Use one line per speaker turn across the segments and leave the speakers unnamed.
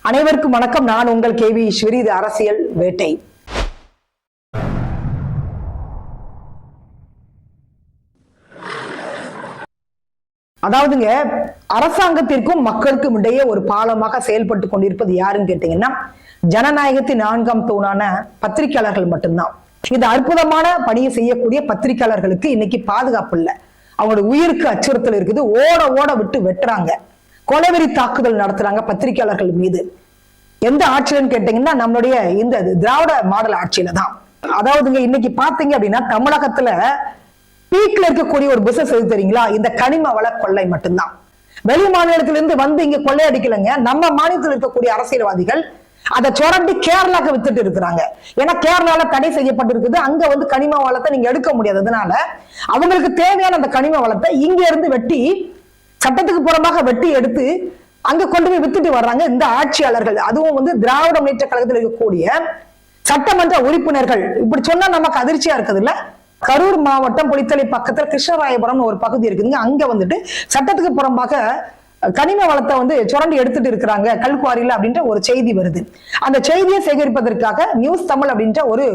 அனைவருக்கும் வணக்கம். நான் உங்கள் கேவி ஈஸ்வரி. இது அரசியல் வேட்டை. அதாவதுங்க, அரசாங்கத்திற்கும் மக்களுக்கும் இடையே ஒரு பாலமாக செயல்பட்டு கொண்டிருப்பது யாருன்னு கேட்டீங்கன்னா, ஜனநாயகத்தின் 4ஆம் தூணான பத்திரிகையாளர்கள் மட்டும்தான். இந்த அற்புதமான பணியை செய்யக்கூடிய பத்திரிகையாளர்களுக்கு இன்னைக்கு பாதுகாப்பு இல்லை. அவங்களோட உயிருக்கு அச்சுறுத்தல் இருக்குது. ஓட ஓட விட்டு வெட்டுறாங்க, கொலைவெறி தாக்குதல் நடத்துறாங்க பத்திரிகையாளர்கள் மீது. எந்த ஆட்சியிலன்னு கேட்டீங்கன்னா, நம்மளுடைய இந்த திராவிட மாடல் ஆட்சியில தான். அதாவதுங்க, இன்னைக்கு பாத்தீங்க அப்படின்னா தமிழகத்துல பீக்ல இருக்கக்கூடிய ஒரு பிசினஸ் எது தெரியுங்களா? இந்த கனிம வள கொள்ளை மட்டும்தான். வெளி மாநிலத்திலிருந்து வந்து இங்க கொள்ளையடிக்கலங்க. நம்ம மாநிலத்தில் இருக்கக்கூடிய அரசியல்வாதிகள் அதை சுரண்டி கேரளாக்கு வித்துட்டு இருக்கிறாங்க. ஏன்னா கேரளால தடை செய்யப்பட்டிருக்குது. அங்க வந்து கனிம வளத்தை நீங்க எடுக்க முடியாது. அதனால அவங்களுக்கு தேவையான அந்த கனிம வளத்தை இங்க இருந்து வெட்டி, சட்டத்துக்கு புறம்பாக வெட்டி எடுத்து அங்க கொண்டு போய் வித்துட்டு வர்றாங்க இந்த ஆட்சியாளர்கள். அதுவும் வந்து திராவிட முன்னேற்ற கழகத்தில் இருக்கக்கூடிய சட்டமன்ற உறுப்பினர்கள். இப்படி சொன்னா நமக்கு அதிர்ச்சியா இருக்குது இல்ல? கரூர் மாவட்டம் புலித்தலை பக்கத்துல கிருஷ்ணராயபுரம் ஒரு பகுதி இருக்குதுங்க. அங்க வந்துட்டு சட்டத்துக்கு புறம்பாக கனிம வளத்தை வந்து சுரண்டி எடுத்துட்டு இருக்கிறாங்க கல்குவாரியில அப்படின்ற ஒரு செய்தி வருது. அந்த செய்தியை சேகரிப்பதற்காக நியூஸ் தமிழ் அப்படின்ற ஒரு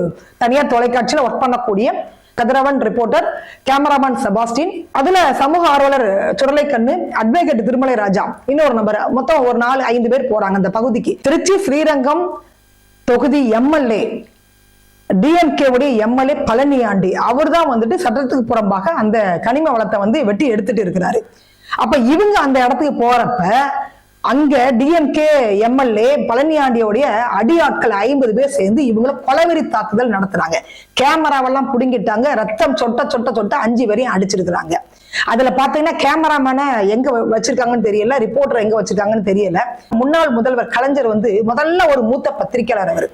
தனியார் தொலைக்காட்சியில ஒர்க் பண்ணக்கூடிய கதிரவன் ரிப்போர்ட்டர், கேமராமேன் செபாஸ்டின், அதுல சமூக ஆர்வலர் சுடலைக்கண்ணு, அட்வொகேட் திருமலை ராஜா, இன்னொரு நபர், மொத்தம் ஒரு 4-5 பேர் போறாங்க அந்த பகுதிக்கு. திருச்சி ஸ்ரீரங்கம் தொகுதி எம்எல்ஏ, டிஎம்கே உடைய எம்எல்ஏ பழனியாண்டி, அவர் தான் வந்துட்டு சட்டத்துக்கு புறம்பாக அந்த கனிம வளத்தை வந்து வெட்டி எடுத்துட்டு இருக்கிறாரு. அப்ப இவங்க அந்த இடத்துக்கு போறப்ப அங்க டிஎம்கே எம்எல்ஏ பழனியாண்டியோடைய அடியாட்கள் 50 பேர் சேர்ந்து இவங்களை கொலைவெறி தாக்குதல் நடத்துறாங்க. கேமராவெல்லாம் புடுங்கிட்டாங்க. ரத்தம் சொட்ட சொட்ட சொட்ட 5 பேரையும் அடிச்சிருக்கிறாங்க. அதுல பாத்தீங்கன்னா கேமராமேனை எங்க வச்சிருக்காங்கன்னு தெரியல, ரிப்போர்ட்டர் எங்க வச்சிருக்காங்கன்னு தெரியல. முன்னாள் முதல்வர் கலைஞர் வந்து முதல்ல ஒரு மூத்த பத்திரிகையாளர் அவர்.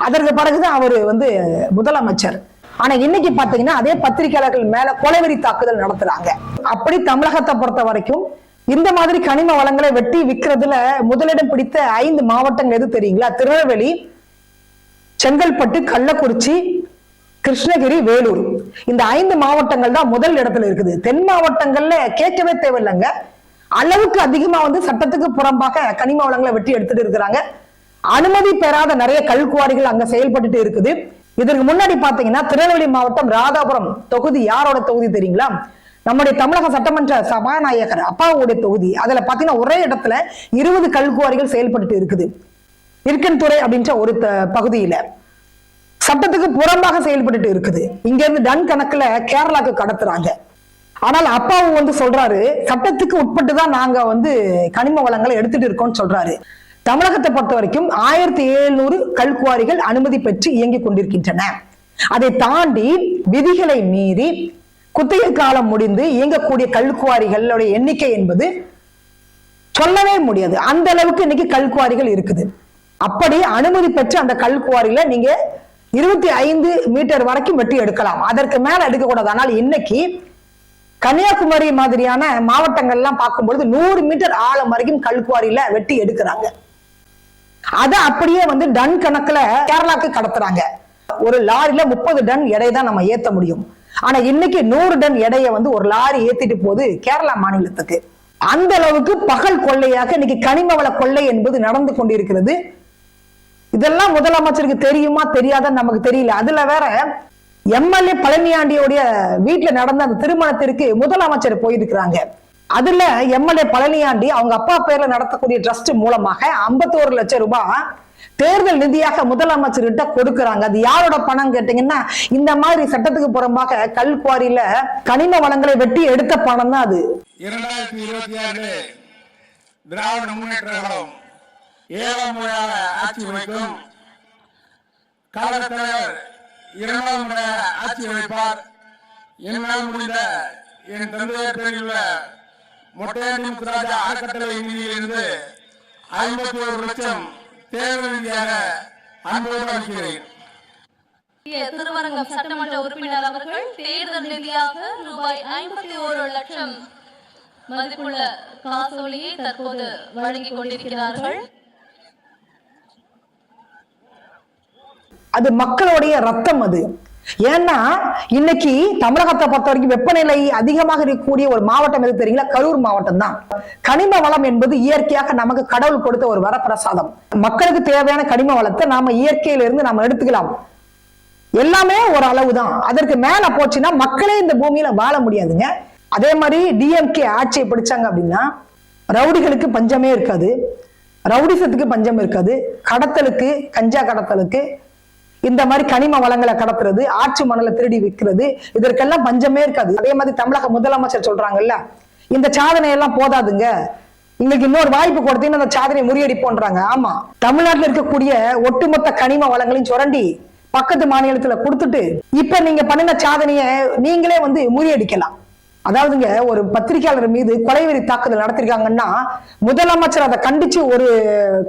அதற்கு பிறகுதான் அவரு வந்து முதலமைச்சர். ஆனா இன்னைக்கு பாத்தீங்கன்னா அதே பத்திரிகையாளர்கள் மேல கொலைவெறி தாக்குதல் நடத்துறாங்க. அப்படி தமிழகத்தை பொறுத்த வரைக்கும் இந்த மாதிரி கனிம வளங்களை வெட்டி விற்கிறதுல முதலிடம் பிடித்த 5 மாவட்டங்கள் எது தெரியுங்களா? திருநெல்வேலி, செங்கல்பட்டு, கள்ளக்குறிச்சி, கிருஷ்ணகிரி, வேலூர். இந்த 5 மாவட்டங்கள் தான் முதல் இடத்துல இருக்குது. தென் மாவட்டங்கள்ல கேட்கவே தேவையில்லைங்க. அளவுக்கு அதிகமா வந்து சட்டத்துக்கு புறம்பாக கனிம வளங்களை வெட்டி எடுத்துட்டு இருக்கிறாங்க. அனுமதி பெறாத நிறைய கல்குவாரிகள் அங்க செயல்பட்டு இருக்குது. இதற்கு முன்னாடி பாத்தீங்கன்னா திருநெல்வேலி மாவட்டம் ராதாபுரம் தொகுதி யாரோட தொகுதி தெரியுங்களா? நம்முடைய தமிழக சட்டமன்ற சபாநாயகர் அப்பாவுடைய தொகுதி. அதுல பாத்தீங்கன்னா ஒரே இடத்துல 20 கல்குவாரிகள் செயல்பட்டு இருக்குது. இருக்கன்துறை அப்படின்ற ஒரு பகுதியில சட்டத்துக்கு புறம்பாக செயல்பட்டு இருக்குது. இங்க இருந்து டன் கணக்குல கேரளாக்கு கடத்துறாங்க. ஆனால் அப்பாவு வந்து சொல்றாரு, சட்டத்துக்கு உட்பட்டு தான் நாங்க வந்து கனிம வளங்களை எடுத்துட்டு இருக்கோம்னு சொல்றாரு. தமிழகத்தை பொறுத்த வரைக்கும் 1700 கல்குவாரிகள் அனுமதி பெற்று இயங்கி கொண்டிருக்கின்றன. அதை தாண்டி விதிகளை மீறி குத்தகை காலம் முடிந்து இயங்கக்கூடிய கல்குவாரிகளுடைய எண்ணிக்கை என்பது சொல்லவே முடியாது. அந்த அளவுக்கு இன்னைக்கு கல்குவாரிகள் இருக்குது. அப்படி அனுமதி பெற்று அந்த கல்குவாரியில நீங்க 25 மீட்டர் வரைக்கும் வெட்டி எடுக்கலாம். அதற்கு மேல எடுக்கக்கூடாது. ஆனால் இன்னைக்கு கன்னியாகுமரி மாதிரியான மாவட்டங்கள்லாம் பார்க்கும்பொழுது 100 மீட்டர் ஆழம் வரைக்கும் கல்குவாரியில வெட்டி எடுக்கிறாங்க. அதை அப்படியே வந்து டன் கணக்குல கேரளாக்கு கடத்துறாங்க. ஒரு லாரியில 30 டன் எடை தான் நம்ம ஏத்த முடியும். ஆனா இன்னைக்கு 100 டன் எடையை வந்து ஒரு லாரி ஏத்திட்டு போகுது கேரளா மாநிலத்துக்கு. அந்த அளவுக்கு பகல் கொள்ளையாக இன்னைக்கு கனிம வள கொள்ளை என்பது நடந்து கொண்டிருக்கிறது. இதெல்லாம் முதலமைச்சருக்கு தெரியுமா தெரியாதான்னு நமக்கு தெரியல. அதுல வேற எம்எல்ஏ பழனியாண்டியோடைய வீட்டுல நடந்த அந்த திருமணத்திற்கு முதலமைச்சர் போயிருக்கிறாங்க. அதுல எம்எல்ஏ பழனியாண்டி அவங்க அப்பா பேர்ல நடத்தக்கூடிய ட்ரஸ்ட் மூலமாக 51 லட்சம் ரூபாய் தேர்தல் நிதியாக முதலமைச்சர்கிட்ட கொடுக்கறாங்க. அது யாரோட பணம் கேட்டீங்கன்னா, இந்த மாதிரி சட்டத்துக்கு புறம்பாக கல்குவாரியில கனிம வளங்களை வெட்டி எடுத்த பணம் தான் அது.
2026 திராவிட முன்னேற்ற கழகம் 7ஆம் முறையாக ஆட்சி அமைக்கும். கழக தலைவர் 2ஆம் முறையாக ஆட்சி அமைப்பார். என்னால் முடிந்த என் தந்தையர் பேரில் உள்ள மொட்டையாண்டி முத்துராஜா அறக்கட்டளை நிதியிலிருந்து 51 லட்சம் தேர்தல் நிதியாக அன்போடு அளிக்கிறேன்.
திருவரங்கம் சட்டமன்ற உறுப்பினர் அவர்கள் தேர்தல் நிதியாக ரூபாய் 51 லட்சம் மதிப்புள்ள காசோலையை தற்போது வழங்கிக் கொண்டிருக்கிறார்கள்.
அது மக்களுடைய ரத்தம். அது ஏன்னா இன்னைக்கு தமிழகத்தை பொறுத்த வரைக்கும் வெப்பநிலை அதிகமாக இருக்கக்கூடிய ஒரு மாவட்டம் எது தெரியுங்களா? கரூர் மாவட்டம் தான். கனிம வளம் என்பது இயற்கையாக நமக்கு கடவுள் கொடுத்த ஒரு வரப்பிரசாதம். மக்களுக்கு தேவையான கனிம வளத்தை நாம இயற்கையிலிருந்து நாம எடுத்துக்கலாம். எல்லாமே ஒரு அளவுதான். அதற்கு மேல போச்சுன்னா மக்களே இந்த பூமியில வாழ முடியாதுங்க. அதே மாதிரி டிஎம்கே ஆட்சியை பிடிச்சாங்க அப்படின்னா ரவுடிகளுக்கு பஞ்சமே இருக்காது, ரவுடிசத்துக்கு பஞ்சம் இருக்காது, கடத்தலுக்கு, கஞ்சா கடத்தலுக்கு, இந்த மாதிரி கனிம வளங்களை கடத்துறது, ஆற்று மணலை திருடி விற்கிறது, இதற்கெல்லாம் பஞ்சமே இருக்காது. அதே மாதிரி தமிழக முதலமைச்சர் சொல்றாங்கல்ல, இந்த சாதனை எல்லாம் போதாதுங்க, இன்னைக்கு இன்னொரு வாய்ப்பு கொடுத்தீங்கன்னா அந்த சாதனை முறியடிப்போன்றாங்க. ஆமா, தமிழ்நாட்டில் இருக்கக்கூடிய ஒட்டுமொத்த கனிம வளங்களையும் சுரண்டி பக்கத்து மாநிலத்துல கொடுத்துட்டு இப்ப நீங்க பண்ணின சாதனையை நீங்களே முறியடிக்கலாம். அதாவதுங்க, ஒரு பத்திரிகையாளர் மீது கொலைவெறி தாக்குதல் நடத்திருக்காங்கன்னா முதலமைச்சர் அதை கண்டிச்சு ஒரு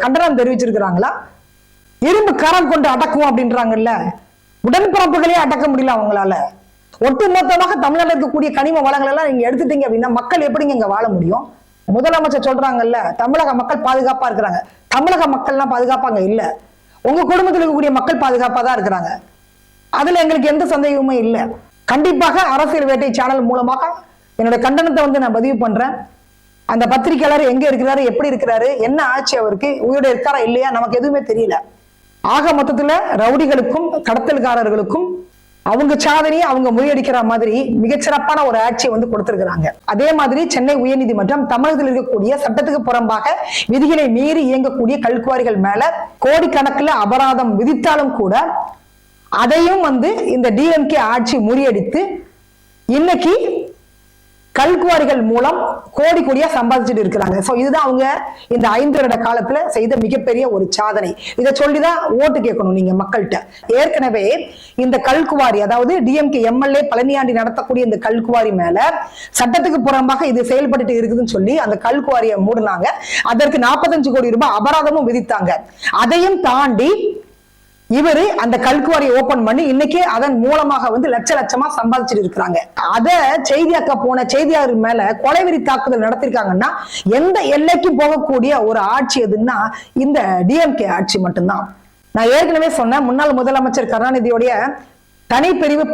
கண்டனம் தெரிவிச்சிருக்கிறாங்களா? இரும்பு கரம் கொண்டு அடக்கும் அப்படின்றாங்கல்ல, உடன்பிறப்புகளே அடக்க முடியல அவங்களால. ஒட்டுமொத்தமாக தமிழ்நாட்டில் இருக்கக்கூடிய கனிம வளங்கள் எல்லாம் நீங்க எடுத்துட்டீங்க அப்படின்னா மக்கள் எப்படிங்க இங்க வாழ முடியும்? முதலமைச்சர் சொல்றாங்கல்ல, தமிழக மக்கள் பாதுகாப்பா இருக்கிறாங்க. தமிழக மக்கள்லாம் பாதுகாப்பாங்க இல்ல, உங்க குடும்பத்தில் இருக்கக்கூடிய மக்கள் பாதுகாப்பா தான் இருக்கிறாங்க. அதுல எங்களுக்கு எந்த சந்தேகமும் இல்லை. கண்டிப்பாக அரசியல் வேட்டை சேனல் மூலமாக என்னோட கண்டனத்தை நான் பதிவு பண்றேன். அந்த பத்திரிகையாளர் எங்க இருக்கிறாரு, எப்படி இருக்கிறாரு, என்ன ஆச்சு, அவருக்கு உயிரோட இருக்காரா இல்லையா, நமக்கு எதுவுமே தெரியல. ஆக மொத்தத்துல ரவுடிகளுக்கும் கடத்தல்காரர்களுக்கும் அவங்க சாதனையை அவங்க முறியடிக்கிற மாதிரி மிகச்சிறப்பான ஒரு ஆட்சியை கொடுத்திருக்கிறாங்க. அதே மாதிரி சென்னை உயர்நீதிமன்றம் தமிழகத்தில் இருக்கக்கூடிய சட்டத்துக்கு புறம்பாக விதிகளை மீறி இயங்கக்கூடிய கல்குவாரிகள் மேல கோடிக்கணக்கில் அபராதம் விதித்தாலும் கூட அதையும் இந்த டிஎம்கே ஆட்சி முறியடித்து இன்னைக்கு கல்குவாரிகள் மூலம் கோடி கோடியா சம்பாதிச்சுட்டு இருக்கிறாங்க. சோ இதுதான் அவங்க இந்த 5 வருட காலத்துல செய்த மிகப்பெரிய ஒரு சாதனை. இதை சொல்லிதான் ஓட்டு கேட்கணும் நீங்க மக்கள்கிட்ட. ஏற்கனவே இந்த கல்குவாரி, அதாவது டிஎம்கே எம்எல்ஏ பழனியாண்டி நடத்தக்கூடிய இந்த கல்குவாரி மேல சட்டத்துக்கு புறம்பாக இது செயல்பட்டு இருக்குதுன்னு சொல்லி அந்த கல்குவாரியை மூடினாங்க. அதற்கு 45 கோடி ரூபாய் அபராதமும் விதித்தாங்க. அதையும் தாண்டி இவரு அந்த கல்குவாரியை ஓபன் பண்ணி இன்னைக்கு அதன் மூலமாக லட்ச லட்சமா சம்பாதிச்சுட்டு இருக்கிறாங்க. அத செய்தியாக்க போன செய்தியாளர் மேல கொலைவெறி தாக்குதல் நடத்திருக்காங்கன்னா எந்த எல்லைக்கும் போகக்கூடிய ஒரு ஆட்சி எதுன்னா இந்த டிஎம்கே ஆட்சி மட்டும்தான். நான் ஏற்கனவே சொன்ன முன்னாள் முதலமைச்சர் கருணாநிதியோடைய தனிப்பிரிவு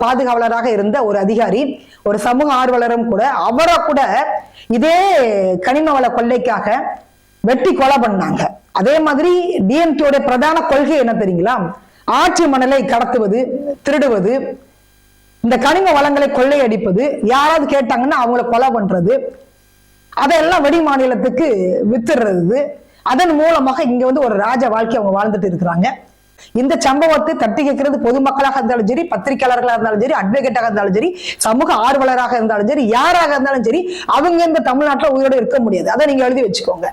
பாதுகாவலராக இருந்த ஒரு அதிகாரி, ஒரு சமூக ஆர்வலரும் கூட, அவரை கூட இதே கனிம வள கொள்ளைக்காக வெட்டி கொலை பண்ணாங்க. அதே மாதிரி டிஎம்கேயோட பிரதான கொள்கை என்ன தெரியுங்களா? ஆற்று மணலை கடத்துவது, திருடுவது, இந்த கனிம வளங்களை கொள்ளையடிப்பது, யாராவது கேட்டாங்கன்னா அவங்கள கொலை பண்றது, அதெல்லாம் வெளி மாநிலத்துக்கு வித்துடுறது. அதன் மூலமாக இங்க ஒரு ராஜ வாழ்க்கை அவங்க வாழ்ந்துட்டு இருக்கிறாங்க. இந்த சம்பவத்தை தட்டி கேட்கிறது பொதுமக்களாக இருந்தாலும் சரி, பத்திரிகையாளர்களாக இருந்தாலும் சரி, அட்வொகேட்டாக இருந்தாலும் சரி, சமூக ஆர்வலராக இருந்தாலும் சரி, யாராக இருந்தாலும் சரி, அவங்க இந்த தமிழ்நாட்டில் உயிரோடு இருக்க முடியாது. அதை நீங்க எழுதி வச்சுக்கோங்க.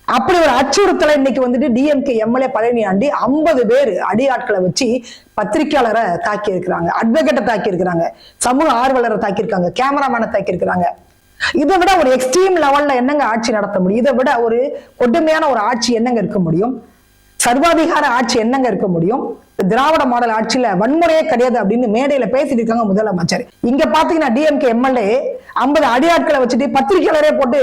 அப்படி ஒரு அச்சுறுத்தலை இன்னைக்கு டிஎம்கே எம்எல்ஏ பழனியாண்டி 50 பேர் அடியாட்களை வச்சு பத்திரிகையாளரை தாக்கி இருக்கிறாங்க, அட்வொகேட்டை தாக்கி இருக்கிறாங்க, சமூக ஆர்வலரை தாக்கி இருக்காங்க, கேமராமேனை தாக்கி இருக்கிறாங்க. இதை விட ஒரு எக்ஸ்ட்ரீம் லெவல்ல என்னங்க ஆட்சி நடத்த முடியும்? இதை விட ஒரு கொடுமையான ஒரு ஆட்சி என்னங்க இருக்க முடியும்? சர்வாதிகார ஆட்சி என்னங்க இருக்க முடியும்? திராவிட மாடல் ஆட்சியில வன்முறையே கிடையாது அப்படின்னு மேடையில பேசிட்டு இருக்காங்க முதலமைச்சர். இங்க பாத்தீங்கன்னா டிஎம்கே எம்எல்ஏ 50 அடியாட்களை வச்சுட்டு பத்திரிகையாளரே போட்டு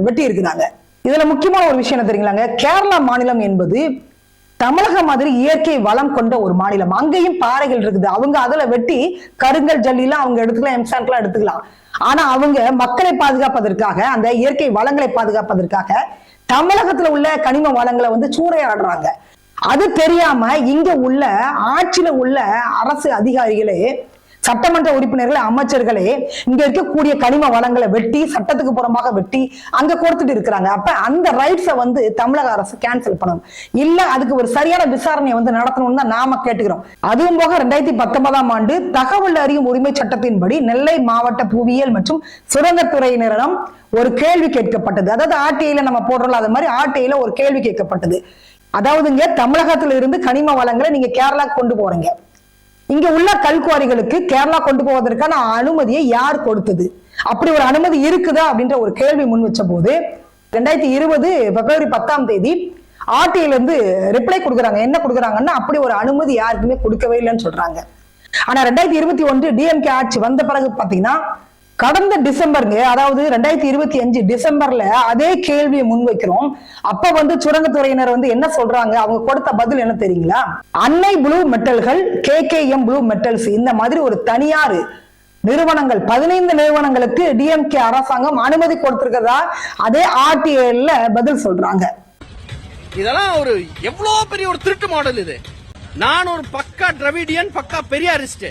வெட்டி இருக்கிறாங்க. இதுல முக்கியமான ஒரு விஷயம் என்ன தெரியுங்களாங்க? கேரளா மாநிலம் என்பது தமிழக மாதிரி இயற்கை வளம் கொண்ட ஒரு மாநிலம். அங்கேயும் பாறைகள் இருக்குது. அவங்க அதுல வெட்டி கருங்கல் ஜல்லிலாம் அவங்க எடுத்துக்கலாம், எம்சாண்ட்லாம் எடுத்துக்கலாம். ஆனா அவங்க மக்களை பாதுகாப்பதற்காக, அந்த இயற்கை வளங்களை பாதுகாப்பதற்காக தமிழகத்துல உள்ள கனிம வளங்களை சூறையாடுறாங்க. அது தெரியாம இங்க உள்ள ஆட்சியில உள்ள அரசு அதிகாரிகளே, சட்டமன்ற உறுப்பினர்களே, அமைச்சர்களே இங்க இருக்கக்கூடிய கனிம வளங்களை வெட்டி, சட்டத்துக்கு புறமாக வெட்டி அங்க கொடுத்துட்டு இருக்கிறாங்க. அப்ப அந்த ரைட்ஸை தமிழக அரசு கேன்சல் பண்ணணும். இல்ல அதுக்கு ஒரு சரியான விசாரணையை நடத்தணும்னு தான் நாம கேட்டுக்கிறோம். அதுவும் போக 2019ஆம் ஆண்டு தகவல் அறியும் உரிமை சட்டத்தின்படி நெல்லை மாவட்ட புவியியல் மற்றும் சுரங்கத்துறையினரிடம் ஒரு கேள்வி கேட்கப்பட்டது. அதாவது ஆர்டிஐல நம்ம போடுறோம், அது மாதிரி ஆர்டிஐல ஒரு கேள்வி கேட்கப்பட்டது. அதாவதுங்க, தமிழகத்துல இருந்து கனிம வளங்களை நீங்க கேரளா கொண்டு போறீங்க, இங்க உள்ள கல்குவாரிகளுக்கு கேரளா கொண்டு போவதற்கான அனுமதியை யார் கொடுத்தது? அப்படி ஒரு அனுமதி இருக்குதா அப்படின்ற ஒரு கேள்வி முன் வச்ச போது 2020 பிப்ரவரி 10ஆம் தேதி ஆர்டிஐல இருந்து ரிப்ளை கொடுக்குறாங்க. என்ன கொடுக்குறாங்கன்னா, அப்படி ஒரு அனுமதி யாருக்குமே கொடுக்கவே இல்லைன்னு சொல்றாங்க. ஆனா 2021 டிஎம்கே ஆட்சி வந்த பிறகு பாத்தீங்கன்னா கடந்த டிசம்பருங்க, அதாவது 2025 டிசம்பர்ல அதே கேள்வியை முன்வைக்கிறோம். அப்ப வந்து சுரங்கத்துறையினர் வந்து என்ன சொல்றாங்க, அவங்க கொடுத்த பதில் என்ன தெரியுங்களா? அன்னை ப்ளூ மெட்டல்கள், KKM ப்ளூ மெட்டல்ஸ், இந்த மாதிரி ஒரு தனியார் நிறுவனங்கள் 15 நிறுவனங்களுக்கு DMK அரசாங்கம் அனுமதி கொடுத்திருக்கிறதா அதே RTIல பதில் சொல்றாங்க.
இதெல்லாம் ஒரு எவ்வளவு பெரிய ஒரு திருட்டு மாடல் இது. நான் ஒரு பக்கா டிராவிடியன், பக்கா பெரியாரிஸ்ட்.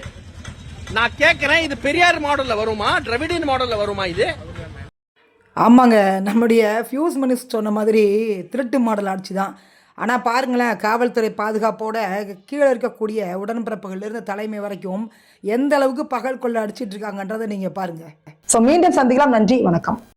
நான் கேட்கிறேன், இது பெரியார் மாடல்ல வருமா, டிராவிடியன் மாடல்ல வருமா இது?
ஆமாங்க, நம்முடைய ஃபியூஸ் மினிஸ்டர் சொன்ன மாதிரி திருட்டு மாடல் ஆட்சி தான். ஆனால் பாருங்களேன், காவல்துறை பாதுகாப்போட கீழே இருக்கக்கூடிய உடன்பிறப்புகளிலிருந்து தலைமை வரைக்கும் எந்த அளவுக்கு பகல் கொள்ள அடிச்சிட்டு இருக்காங்கன்றதை நீங்கள் பாருங்க. ஸோ மீண்டும் சந்திக்கலாம். நன்றி, வணக்கம்.